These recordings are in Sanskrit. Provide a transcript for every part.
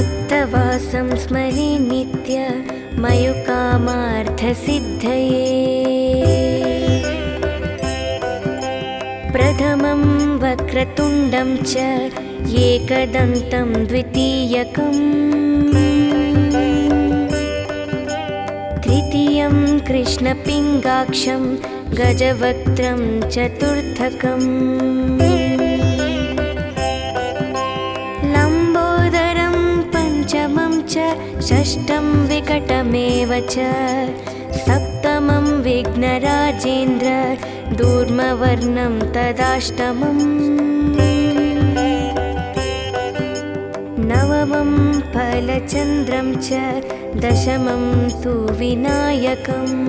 भक्तवासं स्मरे नित्य मयुकामार्थसिद्धये। प्रथमं वक्रतुण्डं च एकदन्तं द्वितीयकम्, तृतीयं कृष्णपिङ्गाक्षं गजवक्त्रं चतुर्थकम्, लम्बोदरं पञ्चमं च षष्ठं विकटमेव च, सप्तमं विघ्नराजेन्द्र दूर्मवर्णं तदाष्टमम्, नवमं फलचन्द्रं च दशमं तु विनायकम्,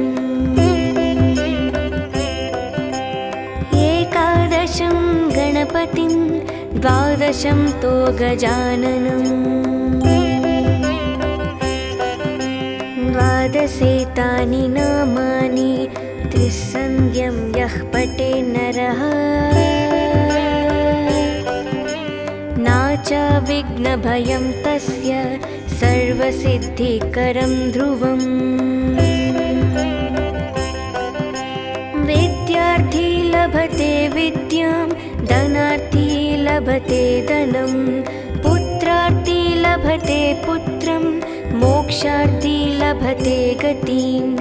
एकादशं गणपतिं द्वादशं तो गजाननम्, द्वादशेतानि नामानि त्रिसन्ध्यं यः पठे नरः, नाच विघ्नभयं तस्य सर्वसिद्धिकरं ध्रुवम्। विद्यार्थी लभते विद्यां, धनार्थी लभते धनं, पुत्रार्थी लभते पुत्रं, मोक्षार्थी लभते गतिम्।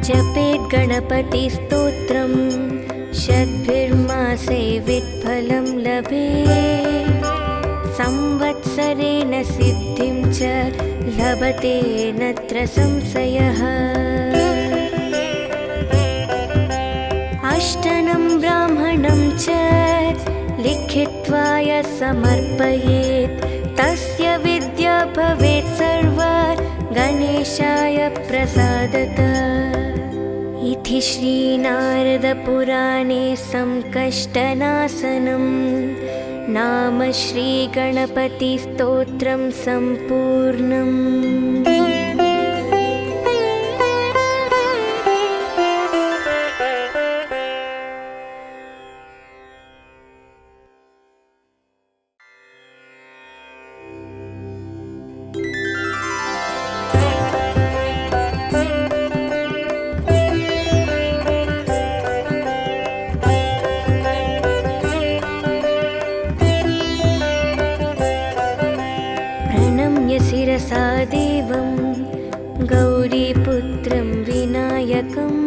जपेत् गणपतिस्तोत्रं शतभिर्मासे वित्फलं लभेत्, संवत्सरेण सिद्धिं च लभते नत्र संशयः। अष्टनं ब्राह्मणं च लिखित्वा यः समर्पयेत्, तस्य विद्या भवेत् सर्वा गणेशाय प्रसादतः। इति श्रीनारदपुराणे संकष्टनाशनं नाम श्रीगणपतिस्तोत्रं सम्पूर्णम्। शिरसा देवं गौरीपुत्रं विनायकम्,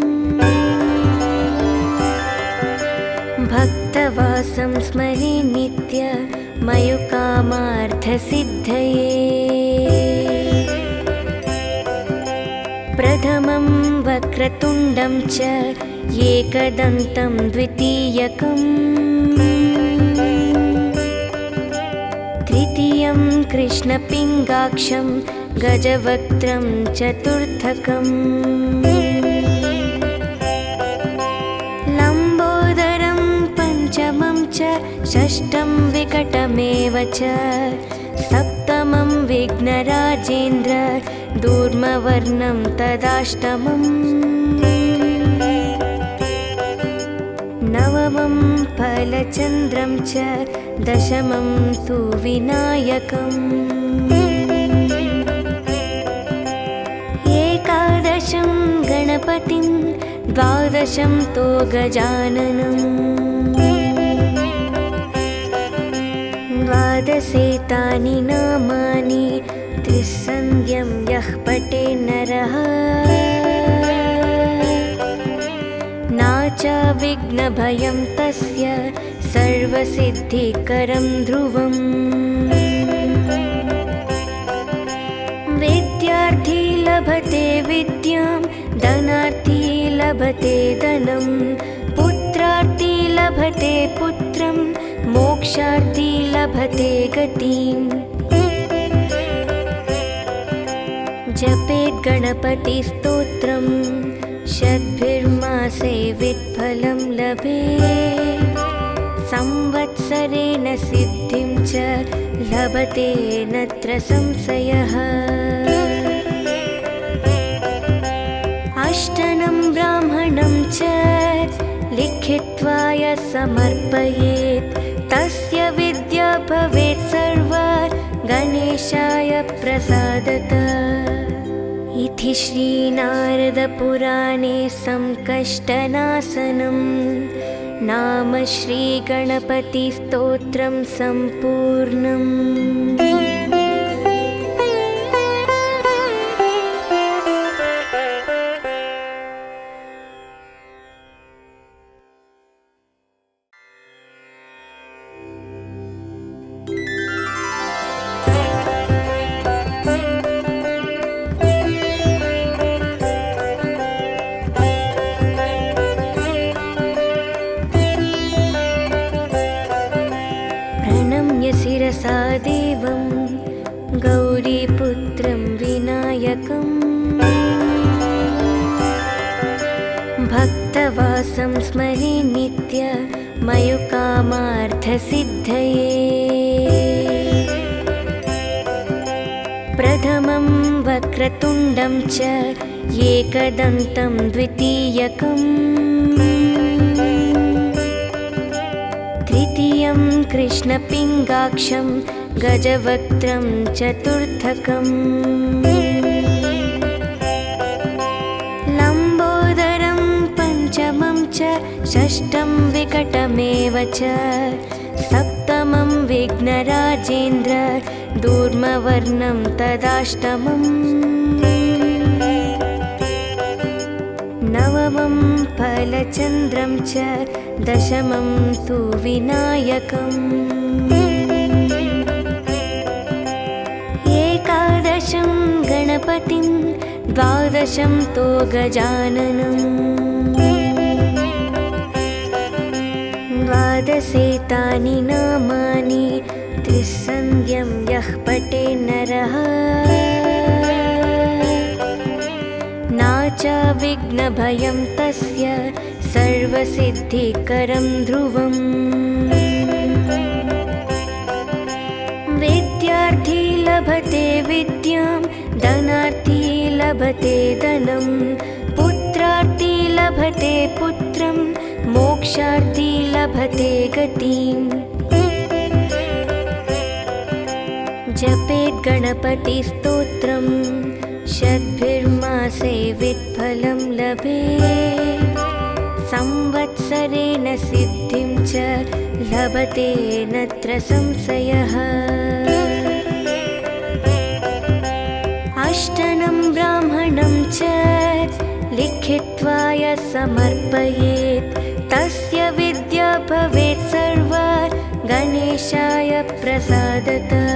भक्तवासं स्मरे नित्य मयुकामार्थसिद्धये। प्रथमं वक्रतुण्डं च एकदन्तं द्वितीयकम्, तृतीयं कृष्णपिङ्गाक्षं गजवक्त्रं चतुर्थकम्, लम्बोदरं पञ्चमं च षष्ठं विकटमेव च, सप्तमं विघ्नराजेन्द्र दूर्मवर्णं तदाष्टमम्, नवमं फलचन्द्रं च दशमं तु विनायकम्, एकादशं गणपतिं द्वादशं तो गजाननम्, द्वादशेतानि नामानि त्रिसन्ध्यं यः पठे नरः, नाच विघ्नभयं तस्य सर्वसिद्धिकरं ध्रुवम्। विद्यार्थी लभते विद्यां, धनार्थी लभते धनं, पुत्रार्थी लभते पुत्रं, मोक्षार्थी लभते गतिम्। जपेत् गणपतिस्तोत्रं शतभिर्मासे वित्फलं लभेत्, संवत्सरेण सिद्धिं च लभते नत्र संशयः। अष्टनं ब्राह्मणं च लिखित्वा यः समर्पयेत्, तस्य विद्या भवेत् गणेशाय प्रसादतः। इति श्रीनारदपुराणे संकष्टनाशनं नाम श्रीगणपतिस्तोत्रं सम्पूर्णम्। शिरसा देवं गौरीपुत्रं विनायकम् भक्तवासं स्मरे नित्य मयुकामार्थसिद्धये। प्रथमं वक्रतुण्डं च एकदन्तं द्वितीयकम् तृतीयं कृष्णपिङ्गाक्षं गजवक्त्रं चतुर्थकम् लम्बोदरं पञ्चमं च षष्ठं विकटमेव च सप्तमं विघ्नराजेन्द्र दूर्मवर्णं तदाष्टमम् नवमं फलचन्द्रं च दशमं तु विनायकम् एकादशं गणपतिं द्वादशं तो गजाननम् द्वादशेतानि नामानि त्रिसन्ध्यं यः पठे नरः नाच विघ्नभयं तस्य सर्वसिद्धिकरं ध्रुवम्। विद्यार्थी लभते विद्यां धनार्थी लभते धनं पुत्रार्थी लभते पुत्रं मोक्षार्थी लभते गतिम्। जपेत् गणपतिस्तोत्रम् षड्भिर्मासे वित्फलं लभेत् संवत्सरेण सिद्धिं च लभते नत्र संशयः। अष्टनं ब्राह्मणं च लिखित्वा यः समर्पयेत् तस्य विद्या भवेत् सर्वा गणेशाय प्रसादतः।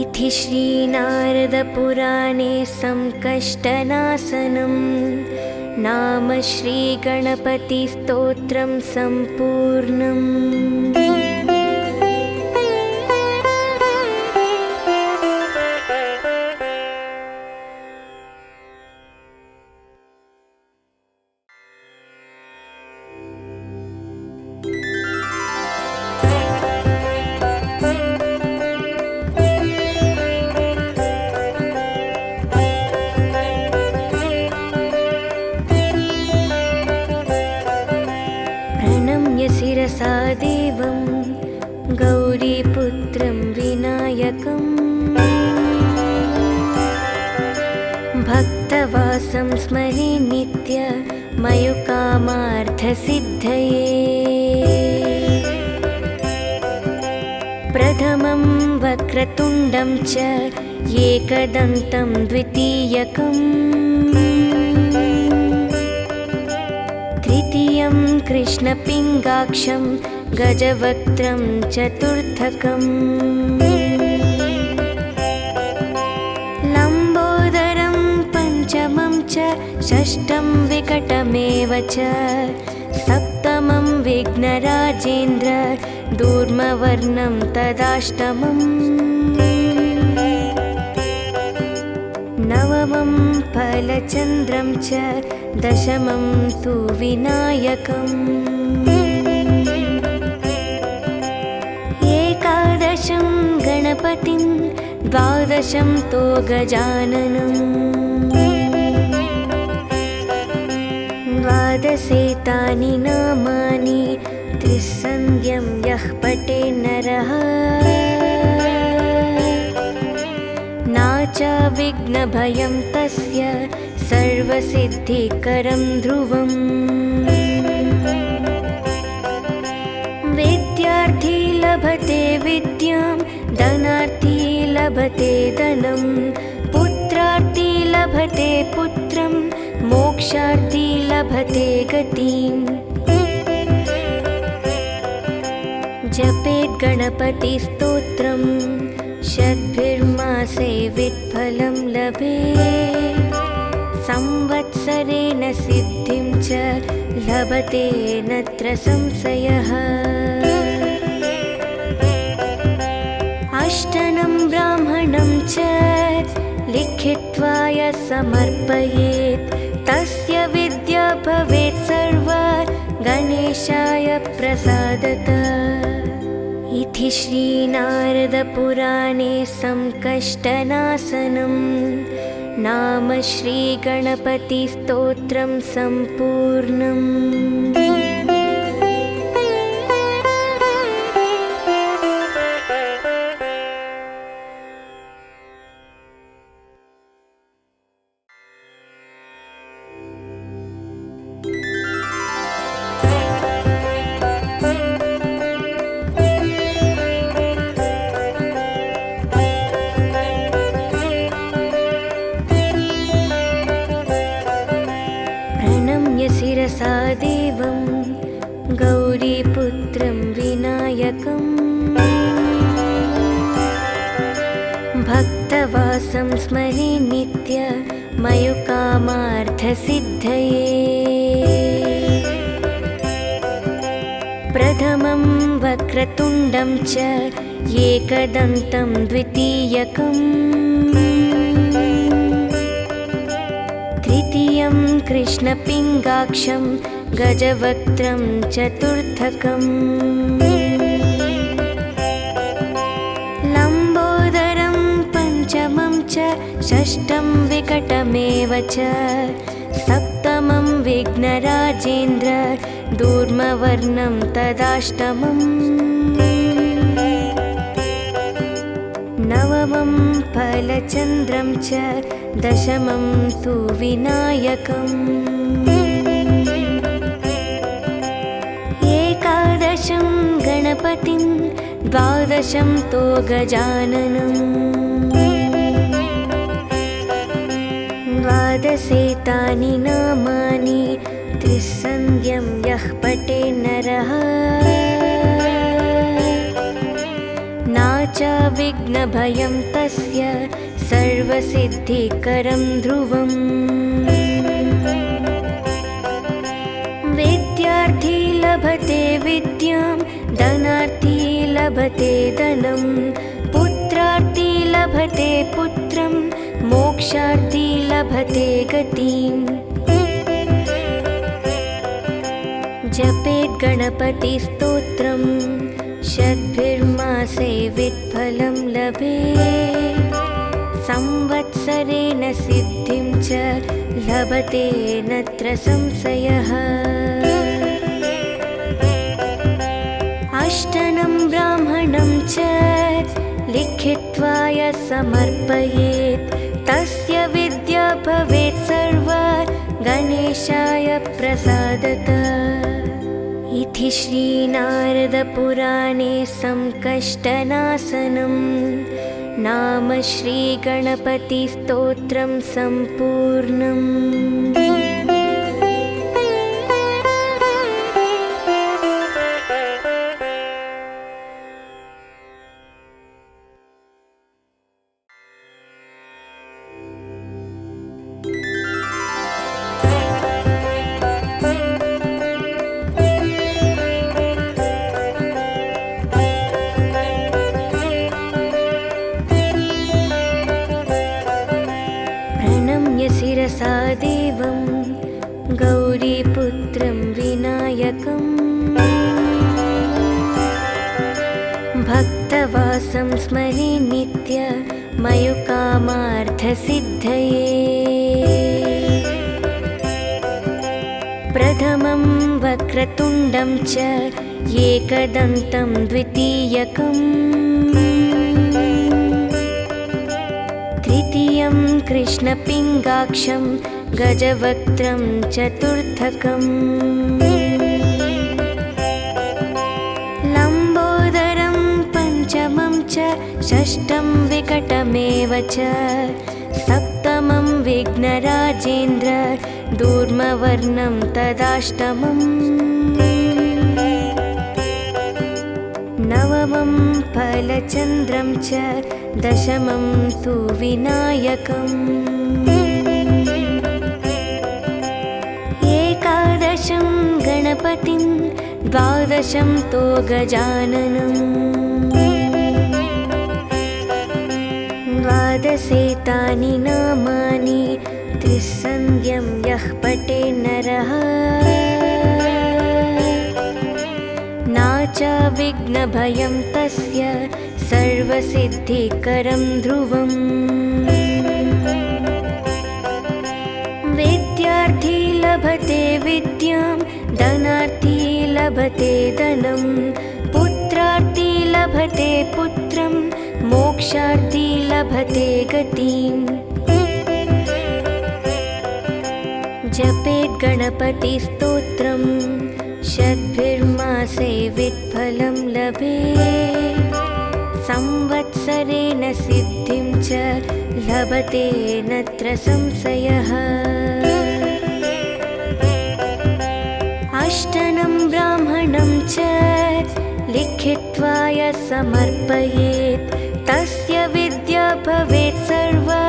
इति श्रीनारदपुराणे संकष्टनाशनं नाम श्रीगणपतिस्तोत्रं सम्पूर्णम्। शिरसा देवं गौरीपुत्रं विनायकम् भक्तवासं स्मरे नित्य मयुकामार्थसिद्धये। प्रथमं वक्रतुण्डं च एकदन्तं द्वितीयकम् तृतीयं कृष्णपिङ्गाक्षं गजवक्त्रं चतुर्थकम् लम्बोदरं पञ्चमं च षष्ठं विकटमेव च सप्तमं विघ्नराजेन्द्र दूर्मवर्णं तदाष्टमम् नवमं फलचन्द्रं च दशमं तु विनायकम् एकादशं गणपतिं द्वादशं तो गजाननम् द्वादशेतानि नामानि त्रिसन्ध्यं यः पठे नरः च विघ्नभयं तस्य सर्वसिद्धिकरं ध्रुवम् विद्यार्थी लभते विद्यां धनार्थी लभते धनं पुत्रार्थी लभते पुत्रं मोक्षार्थी लभते गतिम् जपेत् गणपतिस्तोत्रं शतभिर्मासे वित्फलं लभेत् संवत्सरेण सिद्धिं च लभते नत्र संशयः अष्टनं ब्राह्मणं च लिखित्वा यः समर्पयेत् तस्य विद्या भवेत् सर्वा गणेशाय प्रसादतः इति श्रीनारदपुराणे संकष्टनाशनं नाम श्रीगणपतिस्तोत्रं सम्पूर्णम्। शिरसा देवं गौरीपुत्रं विनायकम् भक्तवासं स्मरे नित्य मयुकामार्थसिद्धये प्रथमं वक्रतुण्डं च एकदन्तं द्वितीयकम् तृतीयं कृष्णपिङ्गाक्षं गजवक्त्रं चतुर्थकम् लम्बोदरं पञ्चमं च षष्ठं विकटमेव च सप्तमं विघ्नराजेन्द्र दूर्मवर्णं तदाष्टमम् नवमं फलचन्द्रं च दशमं तु विनायकम् एकादशं गणपतिं द्वादशं तो गजाननम् द्वादशेतानि नामानि त्रिसन्ध्यं यः पठेत् नरः च विघ्नभयं तस्य सर्वसिद्धिकरं ध्रुवम् विद्यार्थी लभते विद्यां धनार्थी लभते धनं पुत्रार्थी लभते पुत्रं मोक्षार्थी लभते गतिम् जपेत् गणपतिस्तोत्रं शतभिर्मासे वित्फलं लभेत् संवत्सरेण सिद्धिं च लभते नत्र संशयः अष्टनं ब्राह्मणं च लिखित्वा यः समर्पयेत् तस्य विद्या भवेत् सर्वा गणेशाय प्रसादतः इति श्रीनारदपुराणे संकष्टनाशनं नाम श्रीगणपतिस्तोत्रं सम्पूर्णम्। शिरसा देवं गौरीपुत्रं विनायकम् भक्तवासं स्मरे नित्य मयुकामार्थसिद्धये प्रथमं वक्रतुण्डं च एकदन्तं द्वितीयकम् तृतीयं तृतीयं कृष्णपिङ्गाक्षं गजवक्त्रं चतुर्थकम् लम्बोदरं पञ्चमं च षष्ठं विकटमेव च सप्तमं विघ्नराजेन्द्र दूर्मवर्णं तदाष्टमम् नवमं फलचन्द्रं च दशमं तु विनायकम् एकादशं गणपतिं द्वादशं तो गजाननम् द्वादशेतानि नामानि त्रिसन्ध्यं यः पठे नरः नाच विघ्नभयं तस्य सर्वसिद्धिकरं ध्रुवम् विद्यार्थी लभते विद्यां धनार्थी लभते धनं पुत्रार्थी लभते पुत्रं मोक्षार्थी लभते गतिम् जपेत् गणपतिस्तोत्रम् शतभिर्मासे वित्फलं लभेत् संवत्सरेण सिद्धिं च लभते नत्र संशयः अष्टनं ब्राह्मणं च लिखित्वा यः समर्पयेत् तस्य विद्या भवेत् सर्वा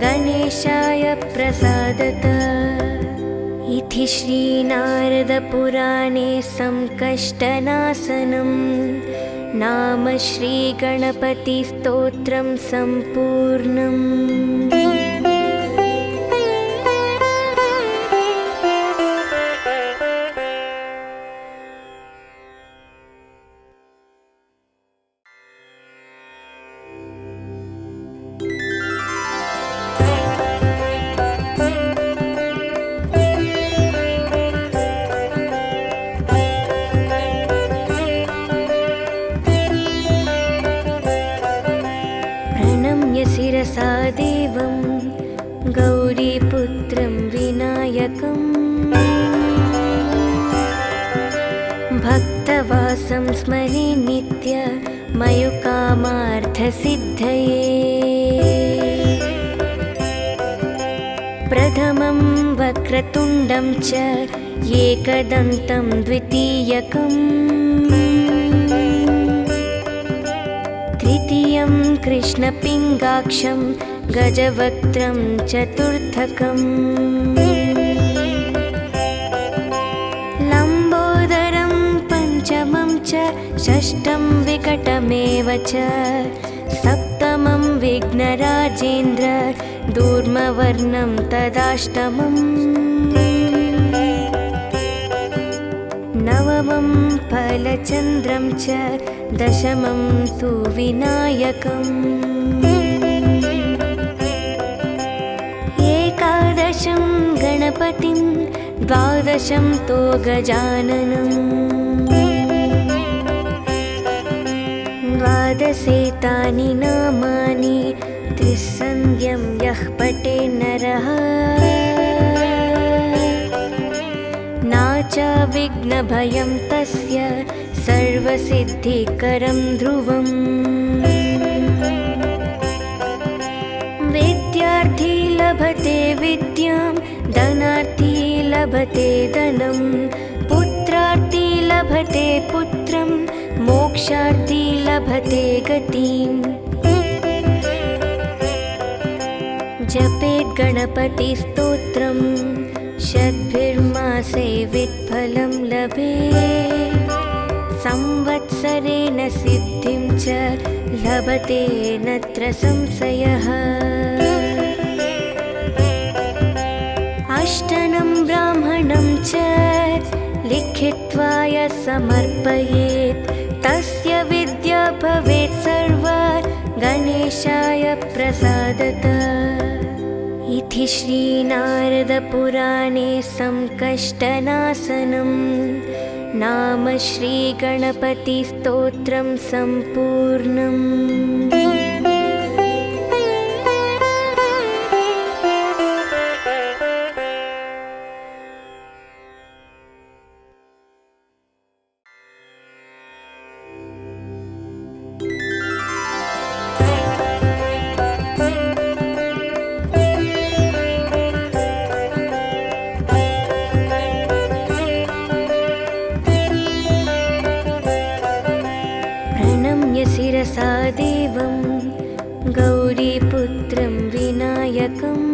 गणेशाय प्रसादतः इति श्रीनारदपुराणे संकष्टनाशनं नाम श्रीगणपतिस्तोत्रं सम्पूर्णम्। शिरसा देवं गौरीपुत्रं विनायकम् भक्तवासं स्मरे नित्य मयुकामार्थसिद्धये प्रथमं वक्रतुण्डं च एकदन्तं द्वितीयकम् तृतीयं कृष्णपिङ्गाक्षं गजवक्त्रं चतुर्थकम् लम्बोदरं पञ्चमं च षष्ठं विकटमेव च सप्तमं विघ्नराजेन्द्र दूर्मवर्णं तदाष्टमम् नवमं फलचन्द्रं च दशमं तु विनायकम् एकादशं गणपतिं द्वादशं तो गजाननम् द्वादशेतानि नामानि त्रिसन्ध्यं यः पठे नरः नाच विघ्नभयं तस्य सर्वसिद्धिकरं ध्रुवम् विद्यार्थी लभते विद्यां धनार्थी लभते धनं पुत्रार्थी लभते पुत्रं मोक्षार्थी लभते गतिम् जपेत् गणपतिस्तोत्रम् शतभिर्मासे वित्फलं लभेत् संवत्सरेण सिद्धिं च लभते नत्र संशयः अष्टनं ब्राह्मणं च लिखित्वा यः समर्पयेत् तस्य विद्या भवेत् सर्वा गणेशाय प्रसादतः इति श्रीनारदपुराणे संकष्टनाशनं नाम श्रीगणपतिस्तोत्रं सम्पूर्णम्। प्रसादेवं गौरीपुत्रं विनायकम्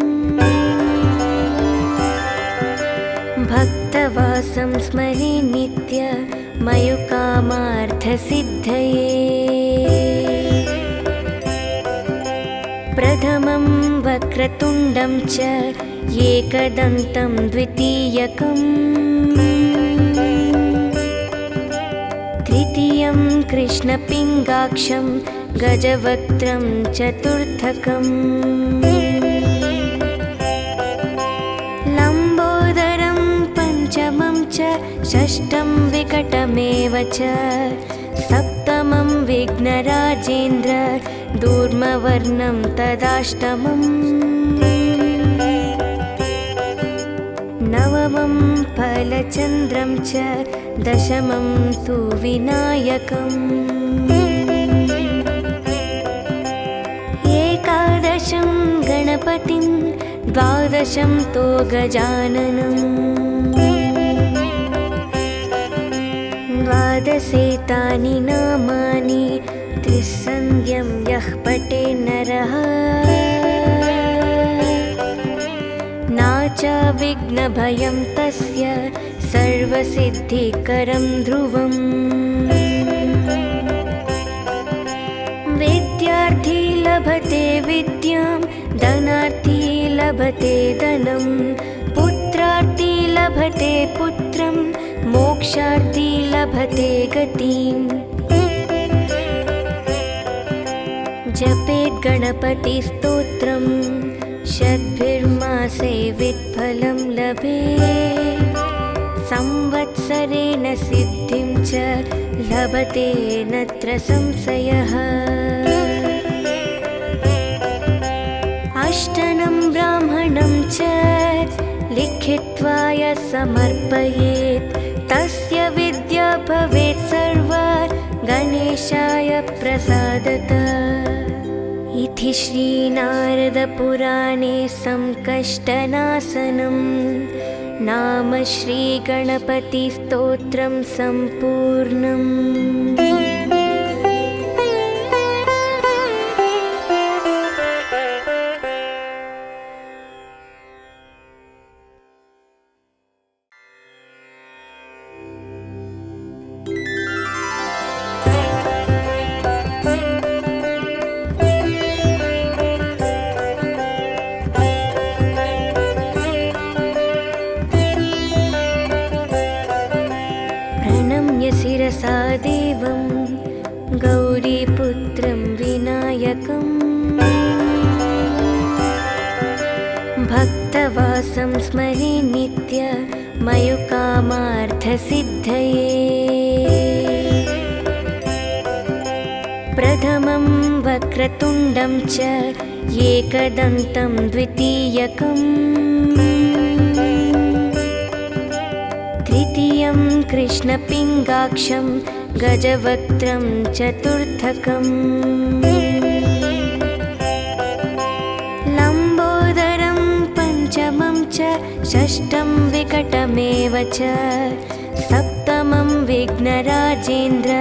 भक्तवासं स्मरे नित्य मयुकामार्थसिद्धये प्रथमं वक्रतुण्डं च एकदन्तं द्वितीयकम् तृतीयं कृष्णपिङ्गाक्षं गजवक्त्रं चतुर्थकम् लम्बोदरं पञ्चमं च षष्ठं विकटमेव च सप्तमं विघ्नराजेन्द्र दूर्मवर्णं तदाष्टमम् नवमं फलचन्द्रं च दशमं तु विनायकम् एकादशं गणपतिं द्वादशं तो गजाननम् द्वादशेतानि नामानि त्रिसन्ध्यं यः पठे नरः नाच विघ्नभयं तस्य सर्वसिद्धिकरं ध्रुवम् विद्यार्थी लभते विद्यां धनार्थी लभते धनं पुत्रार्थी लभते पुत्रं मोक्षार्थी लभते गतिम् जपेत् गणपतिस्तोत्रं शतभिर्मासे वित्फलं लभेत् संवत्सरेण सिद्धिं च लभते नत्र संशयः अष्टनं ब्राह्मणं च लिखित्वा यः समर्पयेत् तस्य विद्या भवेत् सर्वा गणेशाय प्रसादतः इति श्रीनारदपुराणे संकष्टनाशनं नाम श्रीगणपतिस्तोत्रं सम्पूर्णम्। शिरसा देवं गौरीपुत्रं विनायकम् भक्तवासं स्मरे नित्य मयुकामार्थसिद्धये प्रथमं वक्रतुण्डं च एकदन्तं द्वितीयकम् तृतीयं कृष्णपिङ्गाक्षं गजवक्त्रं चतुर्थकम् लम्बोदरं पञ्चमं च षष्ठं विकटमेव च सप्तमं विघ्नराजेन्द्र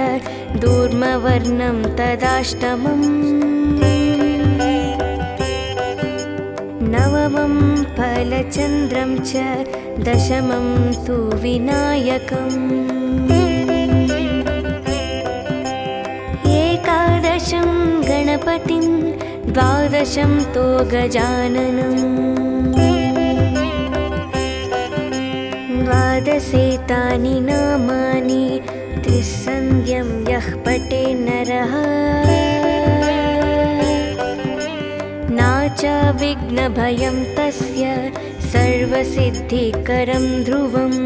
दूर्मवर्णं तदाष्टमम् नवमं फलचन्द्रं च दशमं तु विनायकम् एकादशं गणपतिं द्वादशं तो गजाननम् द्वादशेतानि नामानि त्रिसन्ध्यं यः पठे नरः नाच विघ्नभयं तस्य सर्वसिद्धिकरं ध्रुवम्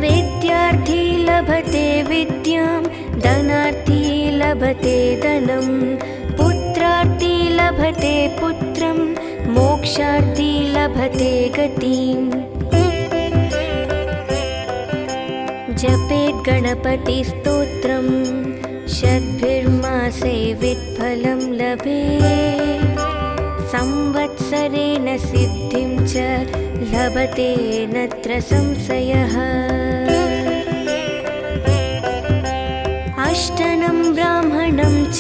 विद्यार्थी लभते विद्यां धनार्थी लभते धनं पुत्रार्थी लभते पुत्रं मोक्षार्थी लभते गतिम् जपेत् गणपतिस्तोत्रं शतभिर्मासे वित्फलं लभेत् संवत्सरेण सिद्धिं च लभते नत्र संशयः अष्टनं ब्राह्मणं च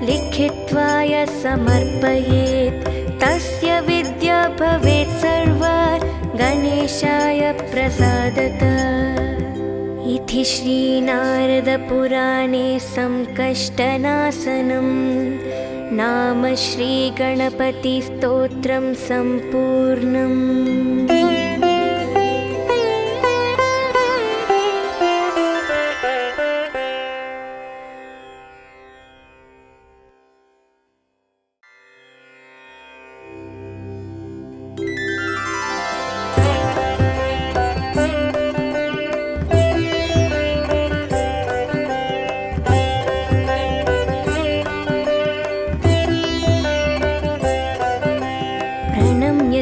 लिखित्वा यः समर्पयेत् तस्य विद्या भवेत् सर्वा गणेशाय प्रसादतः। इति श्रीनारदपुराणे संकष्टनाशनं नाम श्रीगणपतिस्तोत्रं सम्पूर्णम्।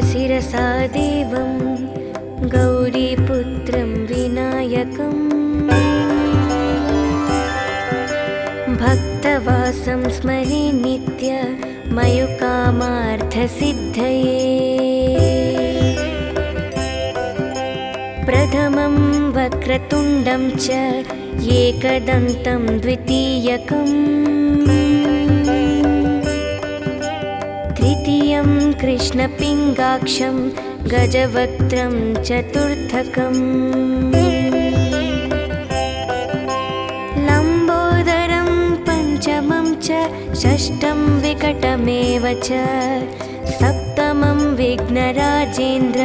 शिरसा देवं गौरीपुत्रं विनायकं भक्तवासं स्मरे नित्य मयुकामार्थसिद्धये। प्रथमं वक्रतुण्डं च एकदन्तं द्वितीयकम् तृतीयं कृष्णपिङ्गाक्षं गजवक्त्रं चतुर्थकम् लम्बोदरं पञ्चमं च षष्ठं विकटमेव च सप्तमं विघ्नराजेन्द्र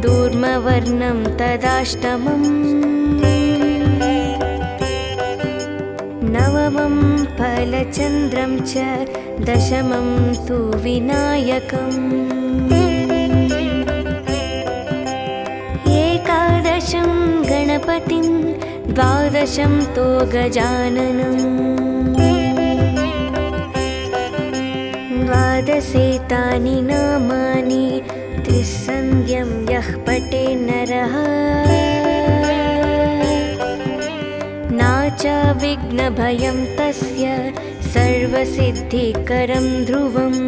दूर्मवर्णं तदाष्टमम् नवमं फलचन्द्रं च दशमं तु विनायकम् एकादशं गणपतिं द्वादशं तो गजाननम् द्वादशेतानि नामानि त्रिसन्ध्यं यः पठे नरः नाचा विघ्नभयं तस्य सर्वसिद्धिकरं ध्रुवम्।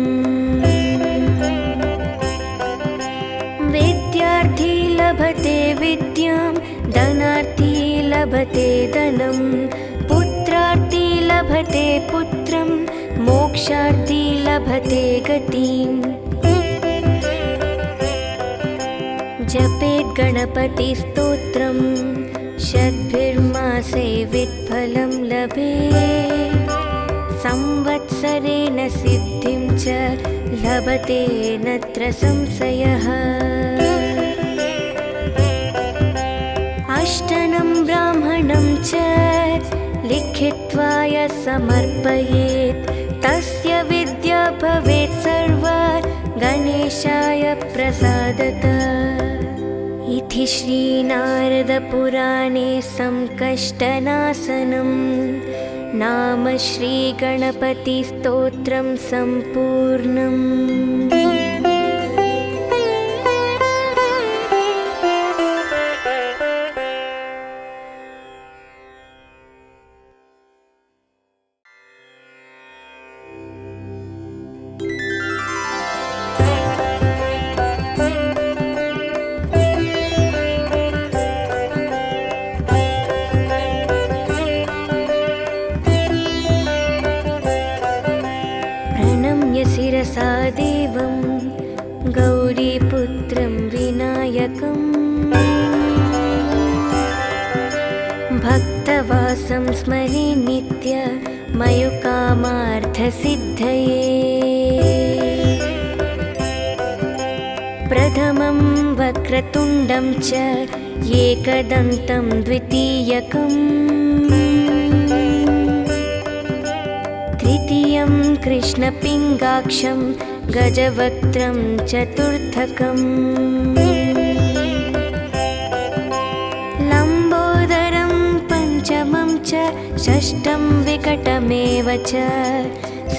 विद्यार्थी लभते विद्यां धनार्थी लभते धनं पुत्रार्थी लभते पुत्रं मोक्षार्थी लभते गतिम्। जपेत् गणपतिस्तोत्रं षड्भिर्मासे वित्फलं लभेत् संवत्सरेण सिद्धिं च लभते नत्र संशयः। अष्टनं ब्राह्मणं च लिखित्वा यः समर्पयेत् तस्य विद्या भवेत् सर्वा गणेशाय प्रसादतः। इति श्रीनारदपुराणे संकष्टनाशनं नाम श्रीगणपतिस्तोत्रं सम्पूर्णम्। शिरसा देवं गौरीपुत्रं विनायकं भक्तवासं स्मरे नित्य मयुकामार्थसिद्धये। प्रथमं वक्रतुण्डं च एकदन्तं द्वितीयकम् तृतीयं कृष्णपिङ्गाक्षं गजवक्त्रं चतुर्थकम् लम्बोदरं पञ्चमं च षष्ठं विकटमेव च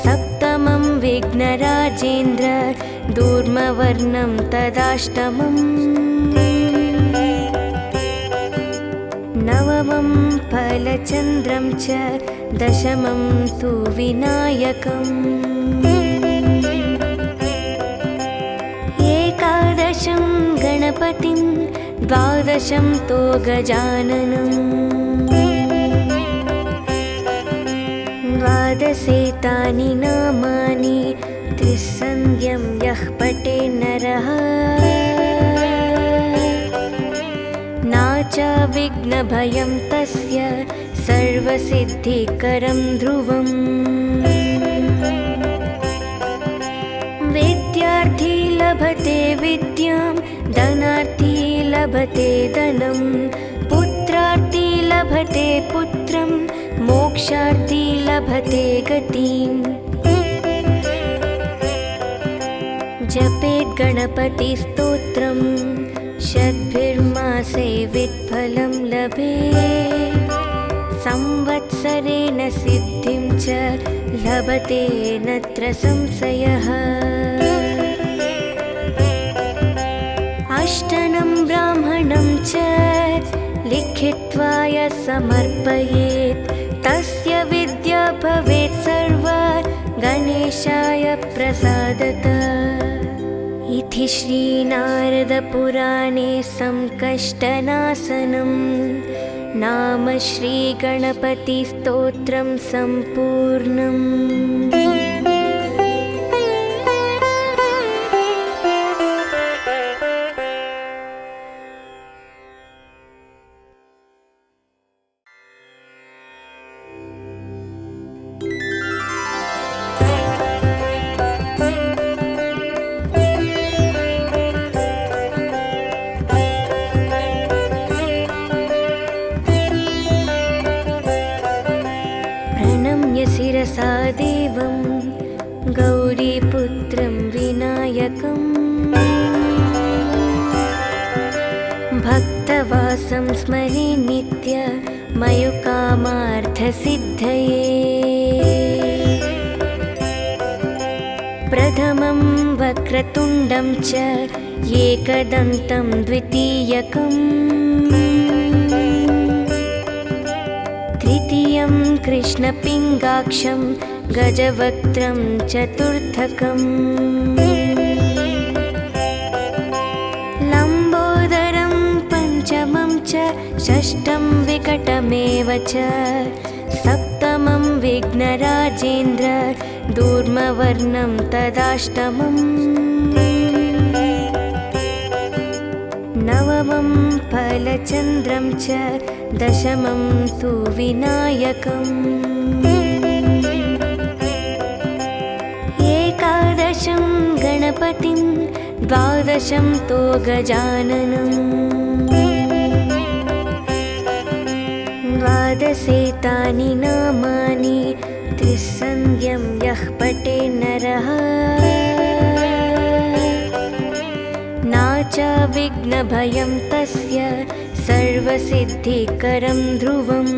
सप्तमं विघ्नराजेन्द्र दूर्मवर्णं तदाष्टमम् नवमं फलचन्द्रं च दशमं तु विनायकम् एकादशं गणपतिं द्वादशं तो गजाननम् द्वादशेतानि नामानि त्रिसन्ध्यं यः पठे नरः नाचाविघ्नभयं तस्य सर्वसिद्धिकरं ध्रुवम् विद्यार्थी लभते विद्यां धनार्थी लभते धनं पुत्रार्थी लभते पुत्रं मोक्षार्थी लभते गतिम् जपेत् गणपतिस्तोत्रं शतभिर्मासे वित्फलं लभेत् संवत्सरेण सिद्धिं च लभते नत्र संशयः अष्टनं ब्राह्मणं च लिखित्वा यः समर्पयेत् तस्य विद्या भवेत् सर्वा गणेशाय प्रसादतः इति श्रीनारदपुराणे संकष्टनाशनं नाम श्रीगणपतिस्तोत्रं सम्पूर्णम्। शिरसा देवं गौरीपुत्रं विनायकं भक्तवासं स्मरे नित्य मयुकामार्थसिद्धये प्रथमं वक्रतुण्डं च एकदन्तं द्वितीयकम् तृतीयं कृष्णपिङ्गाक्षं गजवक्त्रं चतुर्थकम् लम्बोदरं पञ्चमं च षष्ठं विकटमेव च सप्तमं विघ्नराजेन्द्र दूर्मवर्णं तदाष्टमम् नवमं फलचन्द्रं च दशमं तु विनायकम् एकादशं गणपतिं द्वादशं तु गजाननम् द्वादशेतानि नामानि त्रिसन्ध्यं यः पठे नरः नाचाविघ्नभयं तस्य सर्वसिद्धिकरं ध्रुवम्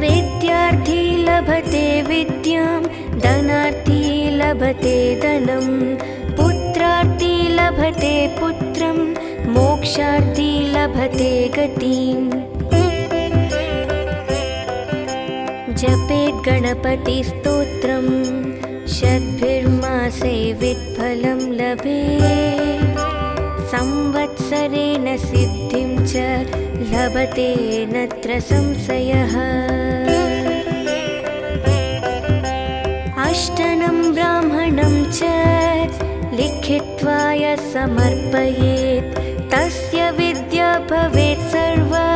विद्यार्थी लभते विद्यां धनार्थी लभते धनं पुत्रार्थी लभते पुत्रं मोक्षार्थी लभते गतिम् जपेत् गणपतिस्तोत्रं शतभिर्मासे वित्फलं लभेत् संवत्सरेण सिद्धिं च लभते नत्र संशयः अष्टनं ब्राह्मणं च लिखित्वा यः समर्पयेत् तस्य विद्या भवेत् सर्वा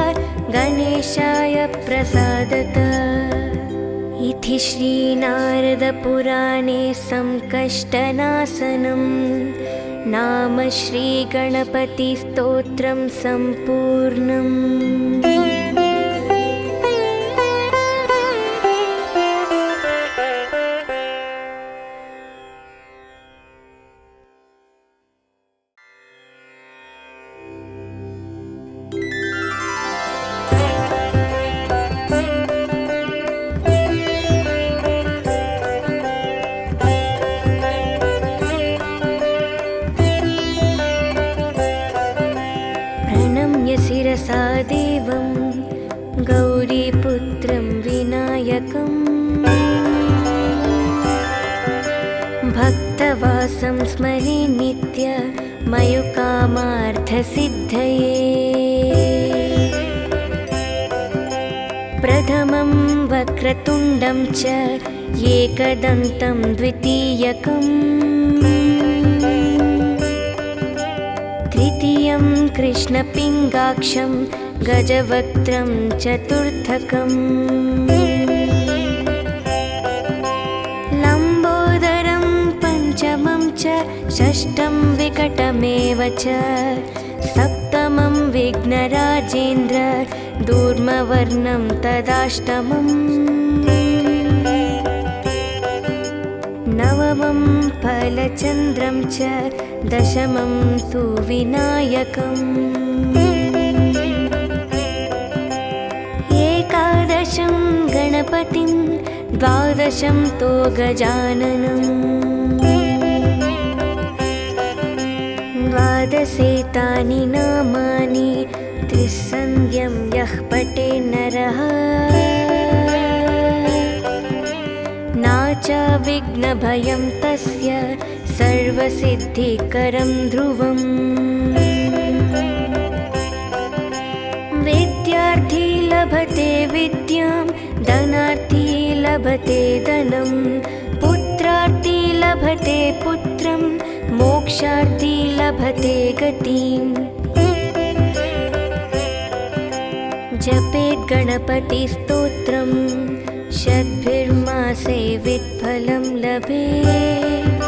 गणेशाय प्रसादतः इति श्रीनारदपुराणे संकष्टनाशनं नाम श्रीगणपतिस्तोत्रं सम्पूर्णम्। शिरसा देवं गौरीपुत्रं विनायकं भक्तवासं स्मरे नित्य मयुकामार्थसिद्धये प्रथमं वक्रतुण्डं च एकदन्तं द्वितीयकम् तृतीयं कृष्णपिङ्गाक्षं गजवक्त्रं चतुर्थकम् लम्बोदरं पञ्चमं च षष्ठं विकटमेव च सप्तमं विघ्नराजेन्द्र दूर्मवर्णं तदाष्टमम् नवमं फलचन्द्रं च दशमं तु विनायकम् एकादशं गणपतिं द्वादशं तो गजाननम् द्वादशेतानि नामानि त्रिसन्ध्यं यः पठे नरः नाचा विघ्नभयं तस्य सर्वसिद्धिकरं ध्रुवम् विद्यार्थी लभते विद्यां धनार्थी लभते धनं पुत्रार्थी लभते पुत्रं मोक्षार्थी लभते गतिम् जपेत् गणपतिस्तोत्रम् शतभिर्मासे वित्फलं लभेत्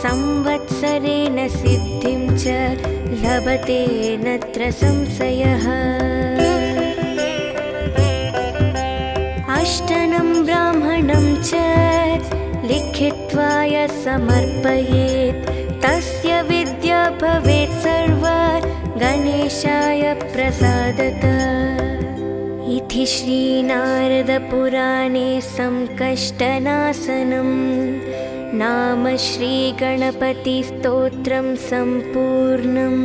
संवत्सरेण सिद्धिं च लभते नत्र संशयः अष्टनं ब्राह्मणं च लिखित्वा यः समर्पयेत् तस्य विद्या भवेत् सर्वा गणेशाय प्रसादतः इति श्रीनारदपुराणे संकष्टनाशनं नाम श्रीगणपतिस्तोत्रं सम्पूर्णम्।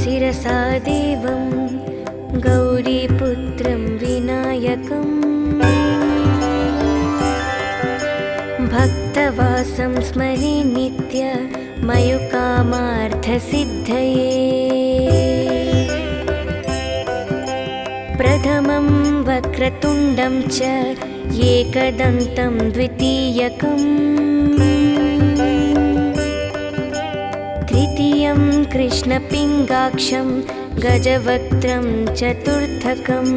शिरसा देवं गौरीपुत्रं विनायकम् भक्तवासं स्मरे नित्य मयुकामार्थसिद्धये प्रथमं वक्रतुण्डं च एकदन्तं द्वितीयकम् तृतीयं कृष्णपिङ्गाक्षं गजवक्त्रं चतुर्थकम्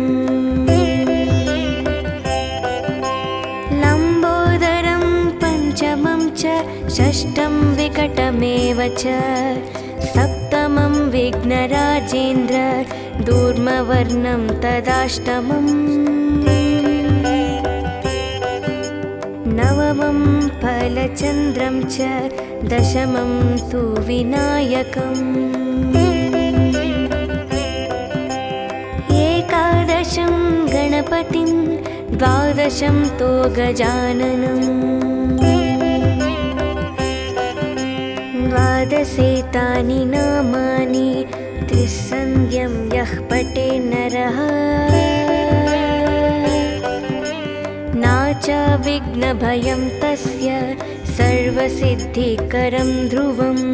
लम्बोदरं पञ्चमं च षष्ठं विकटमेव च सप्तमं विघ्नराजेन्द्र दूर्मवर्णं तदाष्टमम् नवमं फलचन्द्रं च दशमं तु विनायकम् एकादशं गणपतिं द्वादशं तो गजाननम् द्वादशेतानि नामानि त्रिसन्ध्यं यः पठे नरः नाचा विघ्नभयं तस्य सर्वसिद्धिकरं ध्रुवम्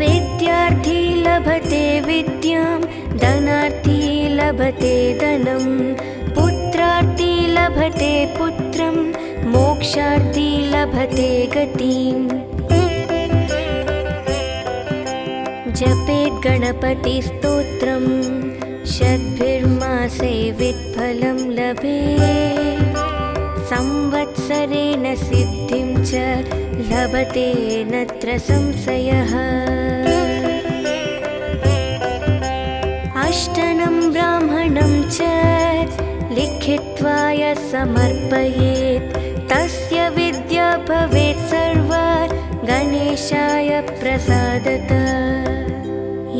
विद्यार्थी लभते विद्यां धनार्थी लभते धनं पुत्रार्थी लभते पुत्रं मोक्षार्थी लभते गतिम् जपेत् गणपतिस्तोत्रम् शतभिर्मासे वित्फलं लभेत् संवत्सरेण सिद्धिं च लभते नत्र संशयः अष्टनं ब्राह्मणं च लिखित्वा यः समर्पयेत् तस्य विद्या भवेत् सर्वा गणेशाय प्रसादतः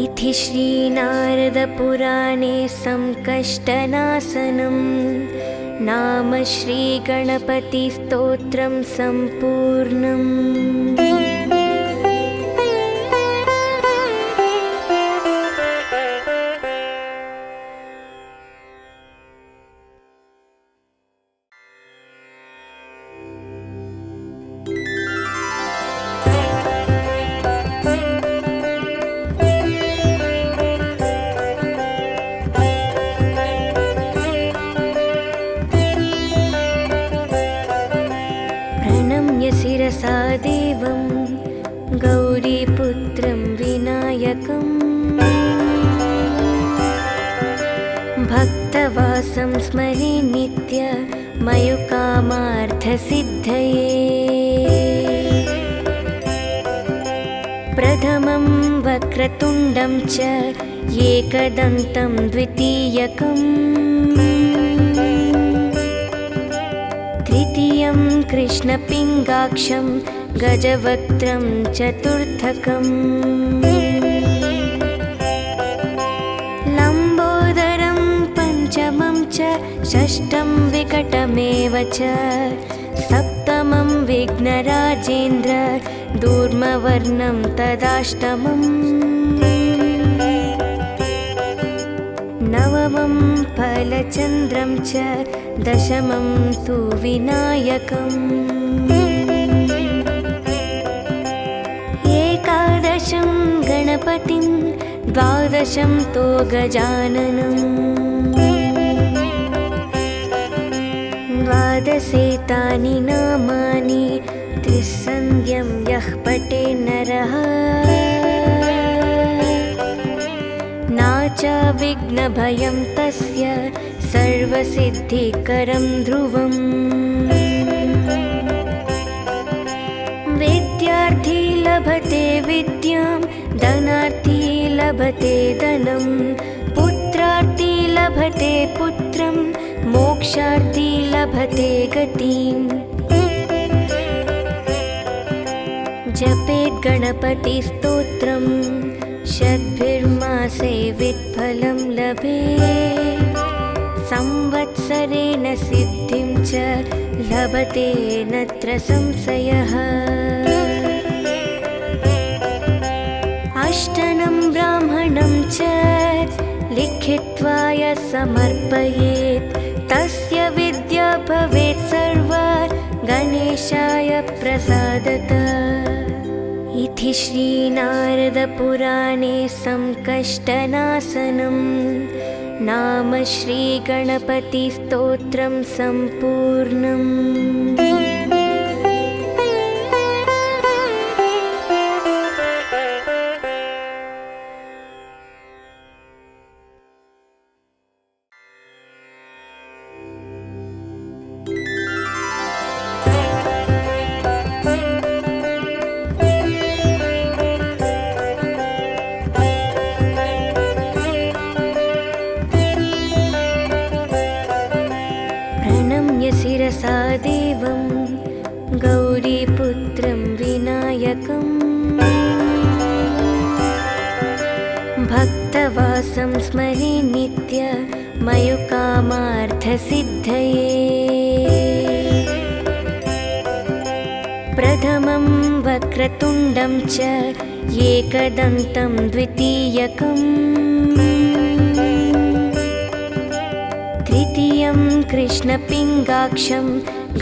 इति इति श्रीनारदपुराणे संकष्टनाशनं नाम श्रीगणपतिस्तोत्रं सम्पूर्णम्। शिरसा देवं गौरीपुत्रं विनायकं भक्तवासं स्मरे नित्य मयुकामार्थसिद्धये। प्रथमं वक्रतुण्डं च एकदन्तं द्वितीयकम् तृतीयं कृष्णपिङ्गाक्षं गजवक्त्रं चतुर्थकम् लम्बोदरं पञ्चमं च षष्ठं विकटमेव च सप्तमं विघ्नराजेन्द्र दूर्मवर्णं तदाष्टमम् नवमं फलचन्द्रं च दशमं तु विनायकम् एकादशं गणपतिं द्वादशं तो गजाननम् द्वादशेतानि नामानि त्रिसन्ध्यं यः पठे नरः नाचा विघ्नभयं तस्य सर्वसिद्धिकरं ध्रुवम्। विद्यार्थी लभते विद्यां धनार्थी लभते धनं पुत्रार्थी लभते पुत्रं मोक्षार्थी लभते गतिम्। जपेत् गणपतिस्तोत्रं षड्भिर्मासे वित्फलं लभेत् संवत्सरेण सिद्धिं च लभते नत्र संशयः। अष्टनं ब्राह्मणं च लिखित्वा यः समर्पयेत् तस्य विद्या भवेत् सर्वा गणेशाय प्रसादतः। इति श्रीनारदपुराणे संकष्टनाशनं नाम श्रीगणपतिस्तोत्रं सम्पूर्णम्। शिरसा देवं गौरीपुत्रं विनायकं भक्तवासं स्मरे नित्य मयुकामार्थसिद्धये। प्रथमं वक्रतुण्डं च एकदन्तं द्वितीयकम् तृतीयं कृष्णपिङ्गाक्षं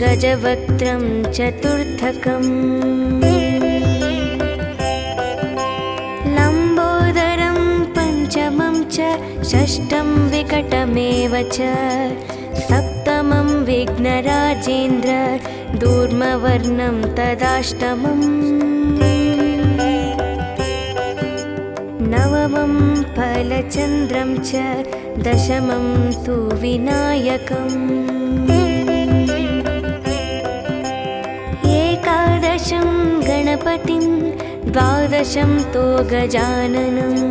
गजवक्त्रं चतुर्थकम् लम्बोदरं पञ्चमं च षष्ठं विकटमेव च सप्तमं विघ्नराजेन्द्र दूर्मवर्णं तदाष्टमम् नवमं फलचन्द्रं च दशमं तु विनायकम् एकादशं गणपतिं द्वादशं तो गजाननम्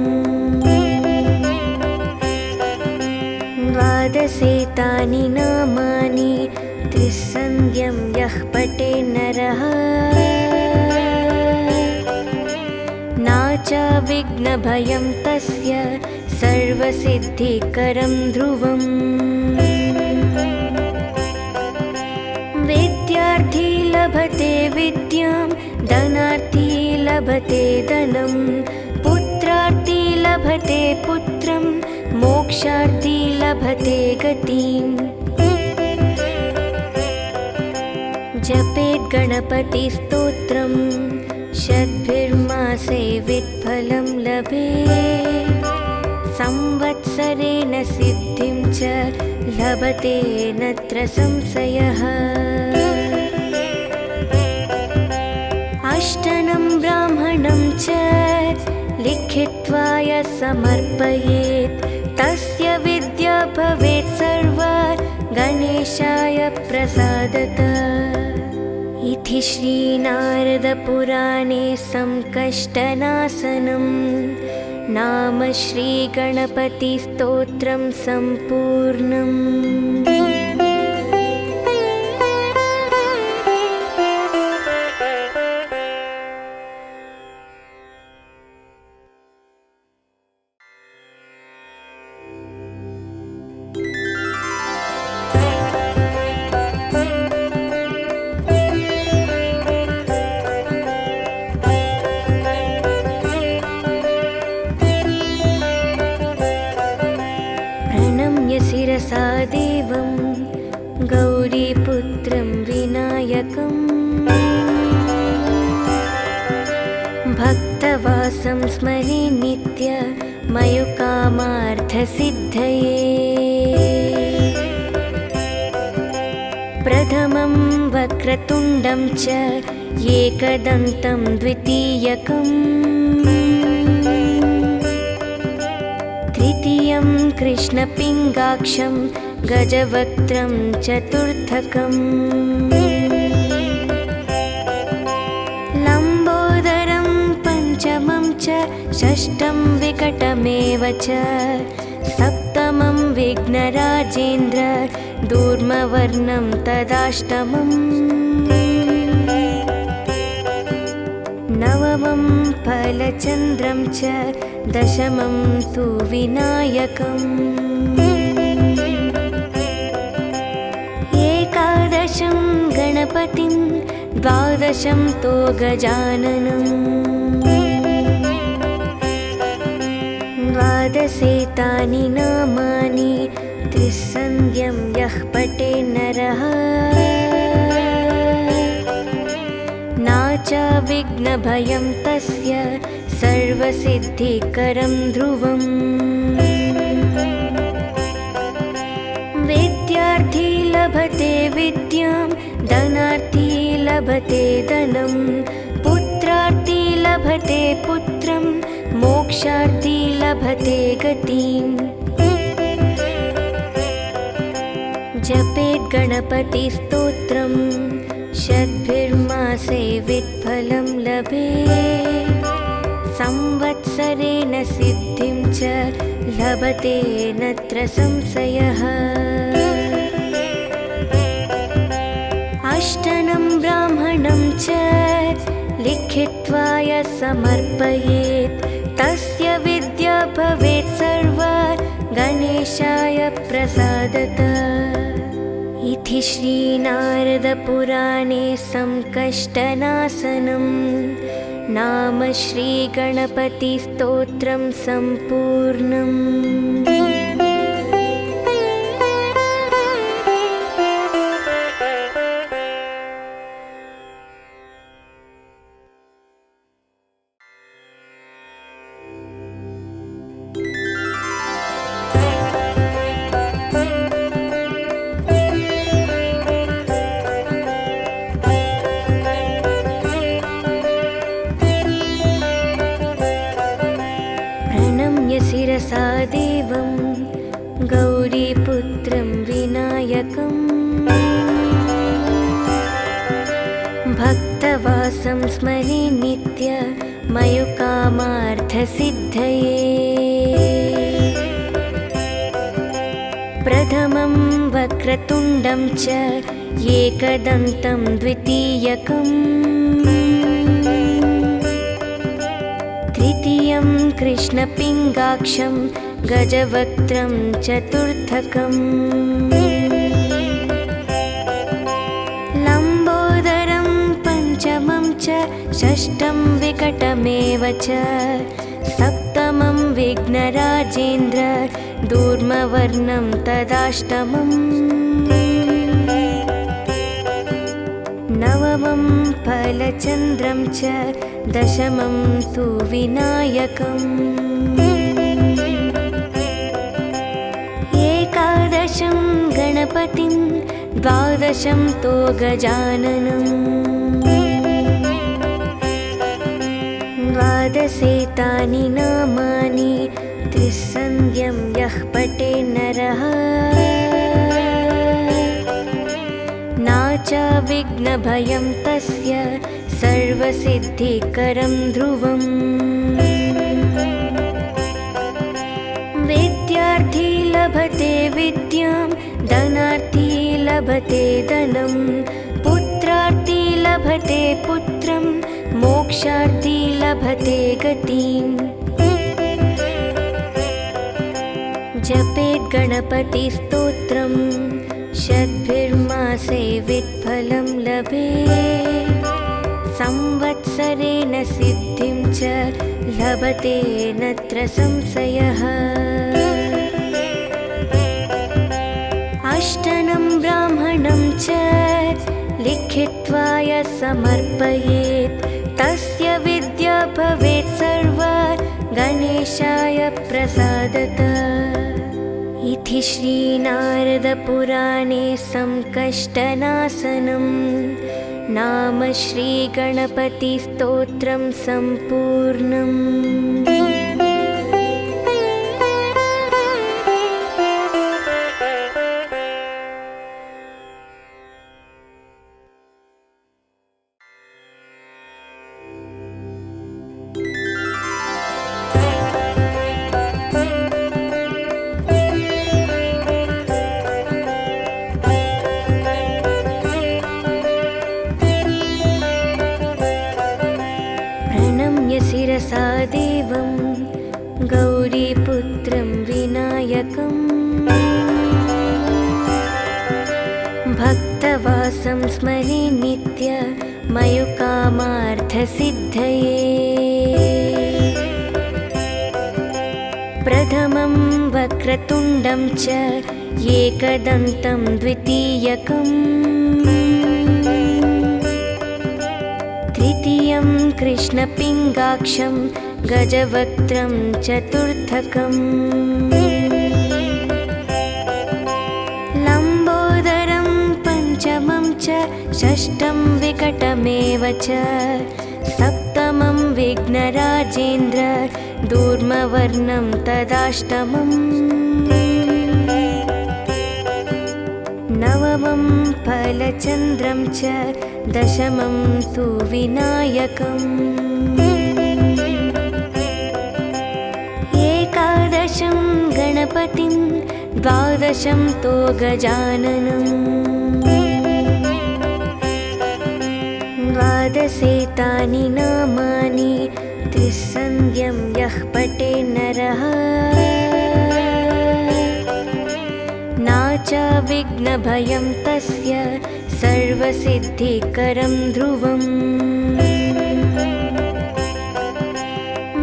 द्वादशेतानि नामानि त्रिसन्ध्यं यः पठे नरः नाचा विघ्नभयं तस्य सर्वसिद्धिकरं ध्रुवम् विद्यार्थी लभते विद्यां धनार्थी लभते धनं पुत्रार्थी लभते पुत्रं मोक्षार्थी लभते गतिम् जपेत् गणपतिस्तोत्रं शतभिर्मासे वित्फलं लभेत् संवत्सरेण सिद्धिं च लभते नत्र संशयः अष्टनं ब्राह्मणं च लिखित्वा यः समर्पयेत् तस्य विद्या भवेत् सर्वा गणेशाय प्रसादतः इति श्रीनारदपुराणे संकष्टनाशनं नाम श्रीगणपतिस्तोत्रं सम्पूर्णम्। शिरसा देवं गौरीपुत्रं विनायकं भक्तवासं स्मरे नित्य मयुकामार्थसिद्धये प्रथमं वक्रतुण्डं च एकदन्तं द्वितीयकम् तृतीयं कृष्णपिङ्गाक्षं गजवक्त्रं चतुर्थकम् लम्बोदरं पञ्चमं च षष्ठं विकटमेव च सप्तमं विघ्नराजेन्द्र दूर्मवर्णं तदाष्टमम् नवमं फलचन्द्रं च दशमं तु विनायकम् एकादशं गणपतिं द्वादशं तु गजाननम् द्वादशेतानि नामानि त्रिसन्ध्यं यः पठेत् नरः नाचा विघ्नभयं तस्य सर्वसिद्धिकरं ध्रुवम् विद्यार्थी लभते विद्यां धनार्थी लभते धनं पुत्रार्थी लभते पुत्रं मोक्षार्थी लभते गतिम् जपेत् गणपतिस्तोत्रं शतभिर्मासे वित्फलं लभेत् संवत्सरेण सिद्धिं च लभते नत्र संशयः अष्टनं ब्राह्मणं च लिखित्वा यः समर्पयेत् तस्य विद्या भवेत् सर्वा गणेशाय प्रसादतः इति श्रीनारदपुराणे संकष्टनाशनं नाम श्रीगणपतिस्तोत्रं सम्पूर्णम्। शिरसा देवं गौरीपुत्रं विनायकं भक्तवासं स्मरे नित्य मयुकामार्थसिद्धये प्रथमं वक्रतुण्डं च एकदन्तं द्वितीयकम् तृतीयं कृष्णपिङ्गाक्षं गजवक्त्रं चतुर्थकम् लम्बोदरं पञ्चमं च षष्ठं विकटमेव च सप्तमं विघ्नराजेन्द्र दूर्मवर्णं तदाष्टमम् नवमं फलचन्द्रं च दशमं तु विनायकम् एकादशं गणपतिं द्वादशं तु गजाननम् द्वादशेतानि नामानि त्रिसन्ध्यं यः पठे नरः नाचा विघ्नभयं तस्य सर्वसिद्धिकरं ध्रुवम् विद्यार्थी लभते विद्यां धनार्थी लभते धनं पुत्रार्थी लभते पुत्रं मोक्षार्थी लभते गतिम् जपेत् गणपतिस्तोत्रम् शतभिर्मासे वित्फलं लभेत् संवत्सरेण सिद्धिं च लभते नत्र संशयः अष्टनं ब्राह्मणं च लिखित्वा यः समर्पयेत् तस्य विद्या भवेत् सर्वा गणेशाय प्रसादतः इति श्रीनारदपुराणे संकष्टनाशनं नाम श्रीगणपतिस्तोत्रं सम्पूर्णम्। शिरसा देवं गौरीपुत्रं विनायकम् भक्तवासं स्मरे नित्य मयुकामार्थसिद्धये प्रथमं वक्रतुण्डं च एकदन्तं द्वितीयकम् तृतीयं कृष्णपिङ्गाक्षं गजवक्त्रं चतुर्थकम् लम्बोदरं पञ्चमं च षष्ठं विकटमेव च सप्तमं विघ्नराजेन्द्र दूर्मवर्णं तदाष्टमम् नवमं फलचन्द्रं च दशमं तु विनायकम् एकादशं गणपतिं द्वादशं तु गजाननम् द्वादशेतानि नामानि त्रिसन्ध्यं यः पठे नरः नाचा विघ्नभयं तस्य सर्वसिद्धिकरं ध्रुवम्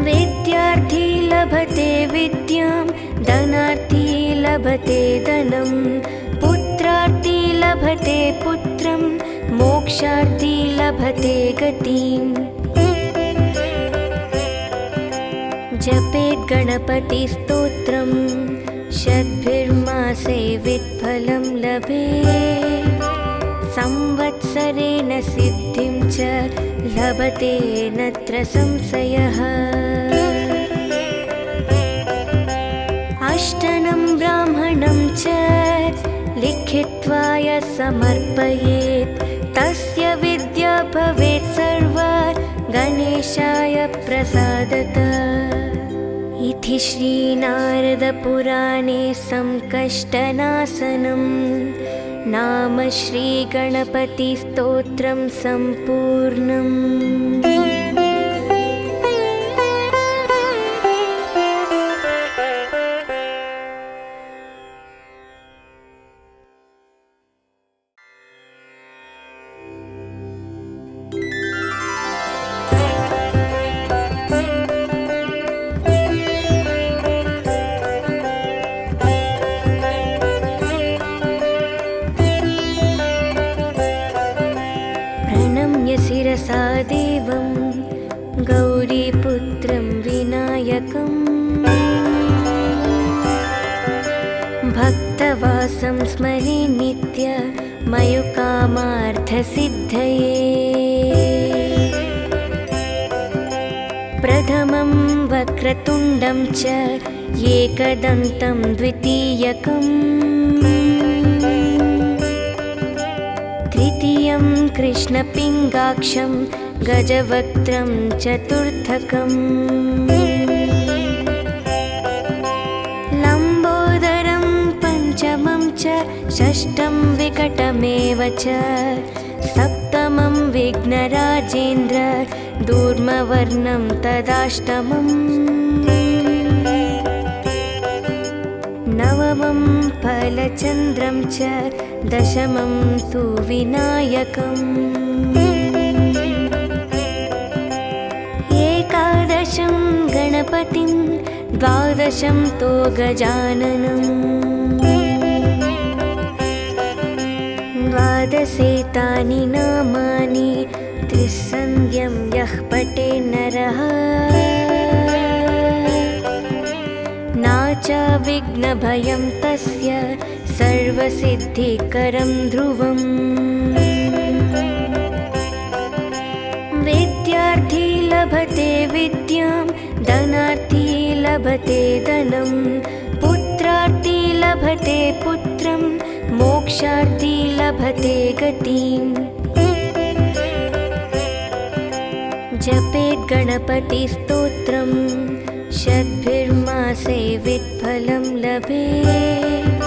विद्यार्थी लभते विद्यां धनार्थी लभते धनं पुत्रार्थी लभते पुत्रं मोक्षार्थी लभते गतिम् जपेत् गणपतिस्तोत्रम् शतभिर्मासे वित्फलं लभेत् संवत्सरेण सिद्धिं च लभते नत्र संशयः अष्टनं ब्राह्मणं च लिखित्वा यः समर्पयेत् तस्य विद्या भवेत् सर्वा गणेशाय प्रसादतः इति श्रीनारदपुराणे संकष्टनाशनं नाम श्रीगणपतिस्तोत्रं सम्पूर्णम्। भक्तवासं स्मरे नित्य मयुकामार्थसिद्धये। प्रथमं वक्रतुण्डं च एकदन्तं द्वितीयकम्, तृतीयं कृष्णपिङ्गाक्षं गजवक्त्रं चतुर्थकम्, लम्बोदरं पञ्चमं च षष्ठं विकटमेव च, सप्तमं विघ्नराजेन्द्र दूर्मवर्णं तदाष्टमम्, नवमं फलचन्द्रं च दशमं तु विनायकम्, एकादशं गणपतिं द्वादशं तु गजाननम्, द्वादशेतानि नामानि त्रिसन्ध्यं यः पठे नरः, नाचा विघ्नभयं तस्य सर्वसिद्धिकरं ध्रुवम्। विद्यार्थी लभते विद्यां, धनार्थी लभते धनं, पुत्रार्थी लभते पुत्रं, मोक्षार्थी लभते गतिम्। जपेत् गणपतिस्तोत्रं शतभिर्मासे वित्फलं लभेत्,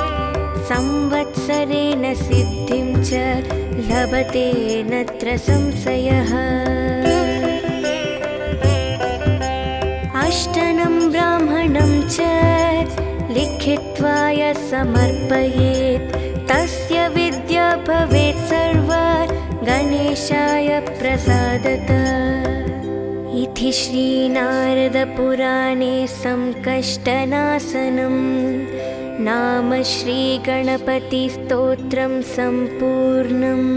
संवत्सरेण सिद्धिं च लभते नत्र संशयः। अष्टनं ब्राह्मणं च लिखित्वा यः समर्पयेत्, तस्य विद्या भवेत् सर्वा गणेशाय प्रसादतः। इति श्रीनारदपुराणे संकष्टनाशनं नाम श्रीगणपतिस्तोत्रं सम्पूर्णम्।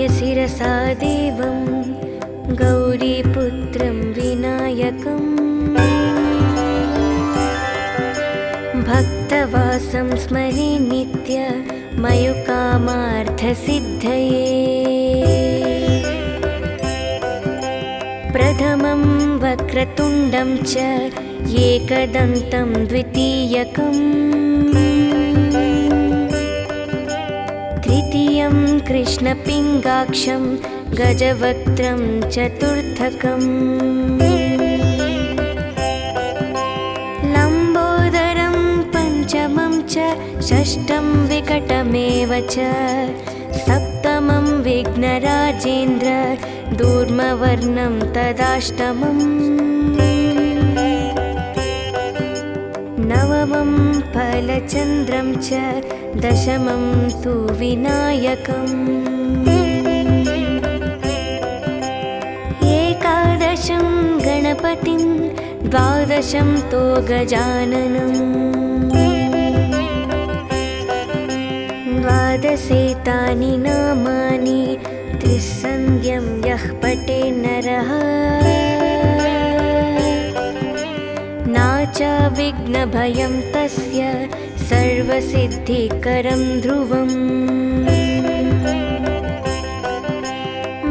शिरसा देवं गौरीपुत्रं विनायकम्, भक्तवासं स्मरे नित्य मयुकामार्थसिद्धये। प्रथमं वक्रतुण्डं च एकदन्तं द्वितीयकम्, तृतीयं कृष्णपिङ्गाक्षं गजवक्त्रं चतुर्थकम्, लम्बोदरं पञ्चमं च षष्ठं विकटमेव च, सप्तमं विघ्नराजेन्द्र दूर्मवर्णं तदाष्टमम्, नवमं फलचन्द्रं च दशमं तु विनायकम्, एकादशं गणपतिं द्वादशं तु गजाननम्, द्वादशेतानि नामानि त्रिसन्ध्यं यः पठे नरः, नाचा विघ्नभयं तस्य सर्वसिद्धिकरं ध्रुवम्।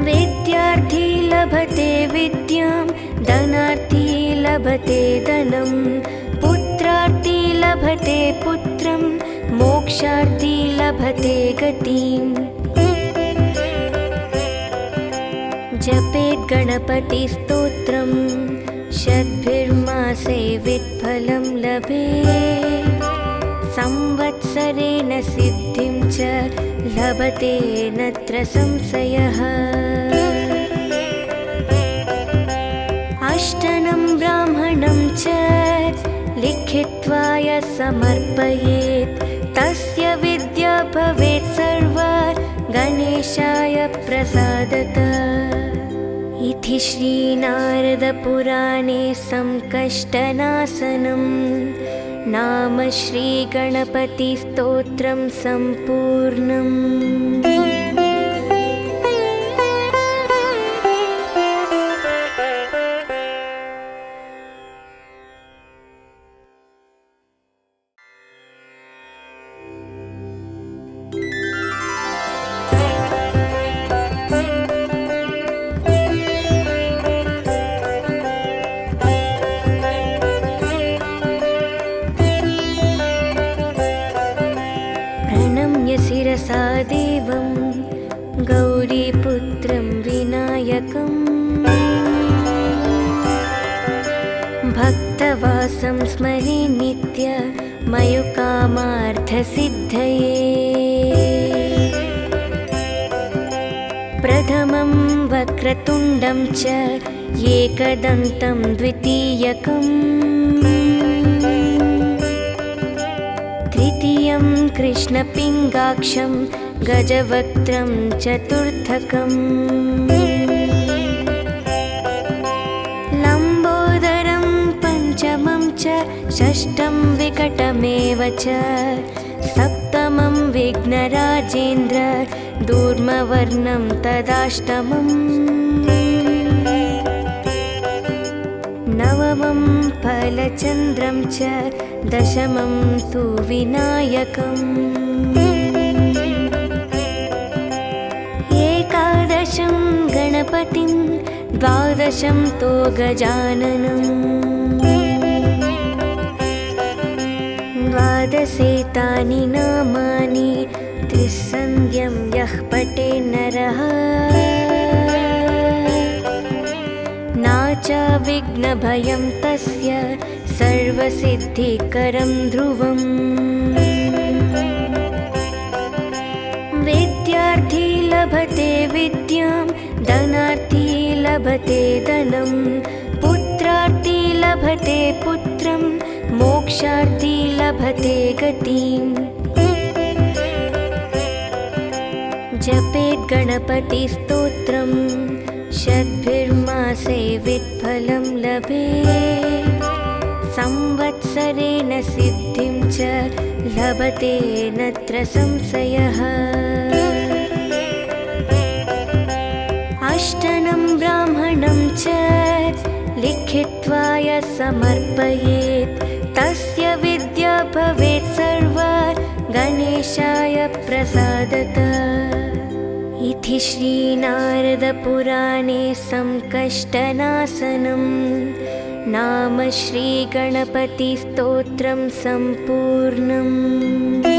विद्यार्थी लभते विद्यां, धनार्थी लभते धनं, पुत्रार्थी लभते पुत्रं, मोक्षार्थी लभते गतिम्। जपेत् गणपतिस्तोत्रं शतभिर्मासे वित्फलं लभेत्, संवत्सरेण सिद्धिं च लभते नत्र संशयः। अष्टनं ब्राह्मणं च लिखित्वा यः समर्पयेत्, तस्य विद्या भवेत् गणेशाय प्रसादतः। इति श्रीनारदपुराणे संकष्टनाशनं नाम श्रीगणपतिस्तोत्रं सम्पूर्णम्। शिरसा देवं गौरीपुत्रं विनायकं भक्तवासं स्मरे नित्य मयुकामार्थसिद्धये। प्रथमं वक्रतुण्डं च एकदन्तं द्वितीयकम्, तृतीयं कृष्णपिङ्गाक्षं गजवक्त्रं चतुर्थकम्, लम्बोदरं पञ्चमं च षष्ठं विकटमेव च, सप्तमं विघ्नराजेन्द्र दूर्मवर्णं तदाष्टमम्, नवमं फलचन्द्रं च दशमं तु विनायकम्, एकादशं गणपतिं द्वादशं तु गजाननम्, द्वादशेतानि नामानि त्रिसन्ध्यं यः पठे नरः, नाच विघ्नभयं तस्य सर्वसिद्धिकरं ध्रुवम्। विद्यार्थी लभते विद्यां, धनार्थी लभते धनं, पुत्रार्थी लभते पुत्रं, मोक्षार्थी लभते गतिम्। जपेत् गणपतिस्तोत्रं शतभिर्मासे वित्फलं लभेत्, संवत्सरेण सिद्धिं च लभते नत्र संशयः। अष्टनं ब्राह्मणं च लिखित्वा यः समर्पयेत्, तस्य विद्या भवेत् सर्वा गणेशाय प्रसादतः। इति श्रीनारदपुराणे संकष्टनाशनं नाम श्रीगणपतिस्तोत्रं सम्पूर्णम्।